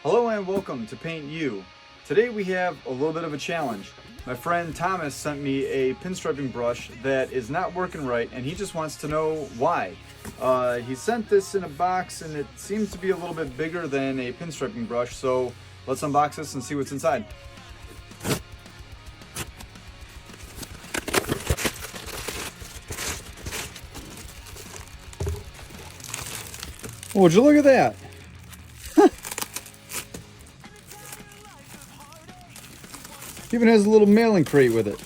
Hello and welcome to Paint You. Today we have a little bit of a challenge. My friend Thomas sent me a pinstriping brush that is not working right and he just wants to know why. He sent this in a box and it seems to be a little bit bigger than a pinstriping brush, so let's unbox this and see what's inside. Would you look at that? Even has a little mailing crate with it.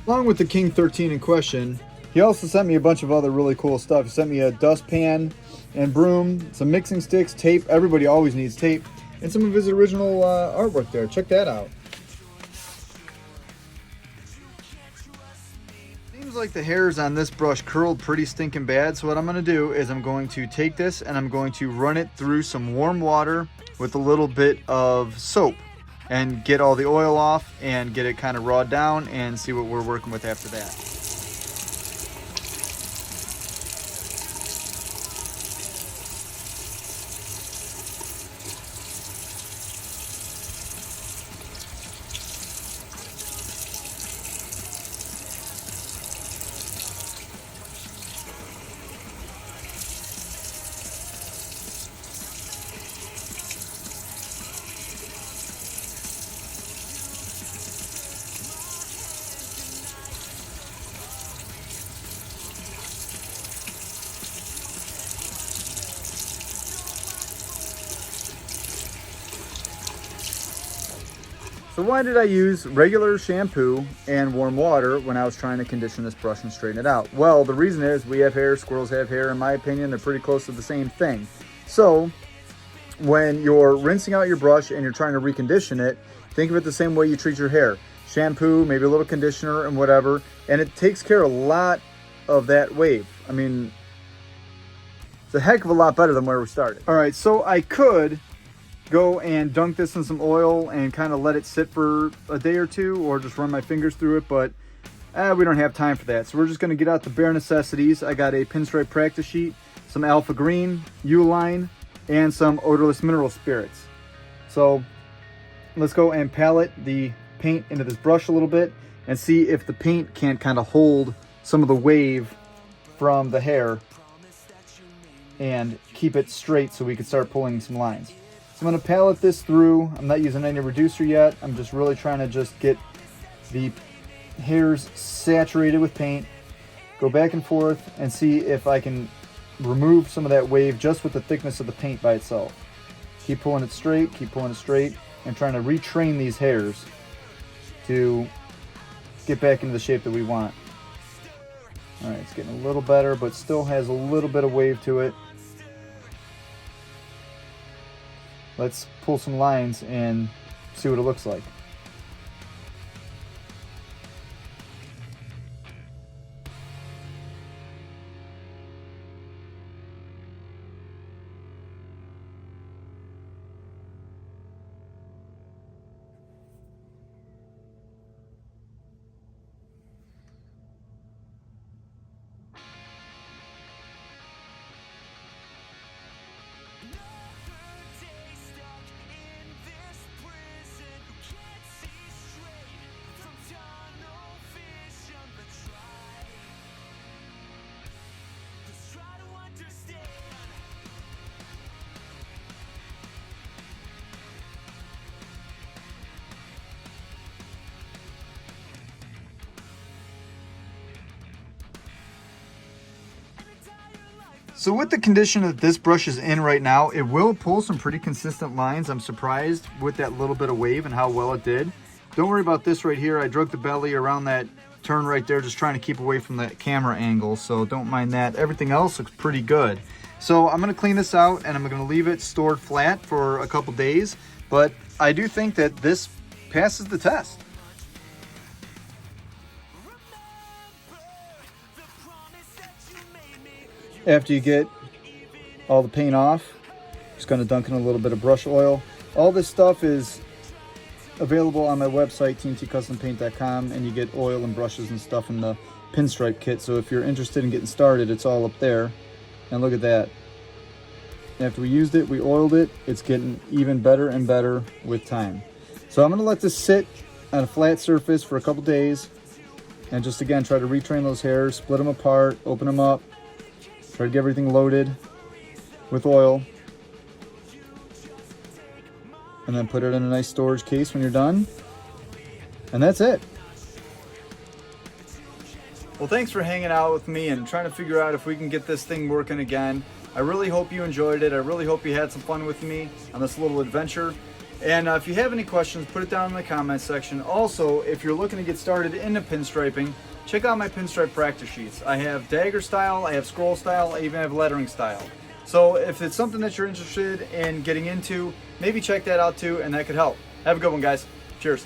Along with the King 13 in question, he also sent me a bunch of other really cool stuff. He sent me a dustpan and broom, some mixing sticks, tape. Everybody always needs tape. And some of his original artwork there. Check that out. Seems like the hairs on this brush curled pretty stinking bad. So what I'm going to do is I'm going to take this and I'm going to run it through some warm water with a little bit of soap and get all the oil off and get it kind of rawed down and see what we're working with after that. So why did I use regular shampoo and warm water when I was trying to condition this brush and straighten it out? Well, the reason is we have hair, squirrels have hair. In my opinion, they're pretty close to the same thing. So when you're rinsing out your brush and you're trying to recondition it, think of it the same way you treat your hair. Shampoo, maybe a little conditioner and whatever, and it takes care of a lot of that wave. I mean, it's a heck of a lot better than where we started. All right, so I could go and dunk this in some oil and kind of let it sit for a day or two, or just run my fingers through it, but we don't have time for that. So we're just going to get out the bare necessities. I got a pinstripe practice sheet, some alpha green, Uline, and some odorless mineral spirits. So let's go and palette the paint into this brush a little bit and see if the paint can't kind of hold some of the wave from the hair and keep it straight so we can start pulling some lines. So I'm going to palette this through. I'm not using any reducer yet. I'm just really trying to just get the hairs saturated with paint. Go back and forth and see if I can remove some of that wave just with the thickness of the paint by itself. Keep pulling it straight, and trying to retrain these hairs to get back into the shape that we want. All right, it's getting a little better, but still has a little bit of wave to it. Let's pull some lines and see what it looks like. So with the condition that this brush is in right now, it will pull some pretty consistent lines. I'm surprised with that little bit of wave and how well it did. Don't worry about this right here. I drug the belly around that turn right there, just trying to keep away from the camera angle, so don't mind that. Everything else looks pretty good. So I'm going to clean this out and I'm going to leave it stored flat for a couple days, but I do think that this passes the test. After you get all the paint off, just going to dunk in a little bit of brush oil. All this stuff is available on my website, tntcustompaint.com, and you get oil and brushes and stuff in the pinstripe kit. So if you're interested in getting started, it's all up there. And look at that. After we used it, we oiled it. It's getting even better and better with time. So I'm gonna let this sit on a flat surface for a couple days and just again try to retrain those hairs, split them apart, open them up, try to get everything loaded with oil, and then put it in a nice storage case when you're done. And that's it. Well, thanks for hanging out with me and trying to figure out if we can get this thing working again. I really hope you enjoyed it. I really hope you had some fun with me on this little adventure. And if you have any questions, put it down in the comment section. Also, if you're looking to get started into pinstriping, check out my pinstripe practice sheets. I have dagger style, I have scroll style, I even have lettering style. So if it's something that you're interested in getting into, maybe check that out too, and that could help. Have a good one, guys. Cheers.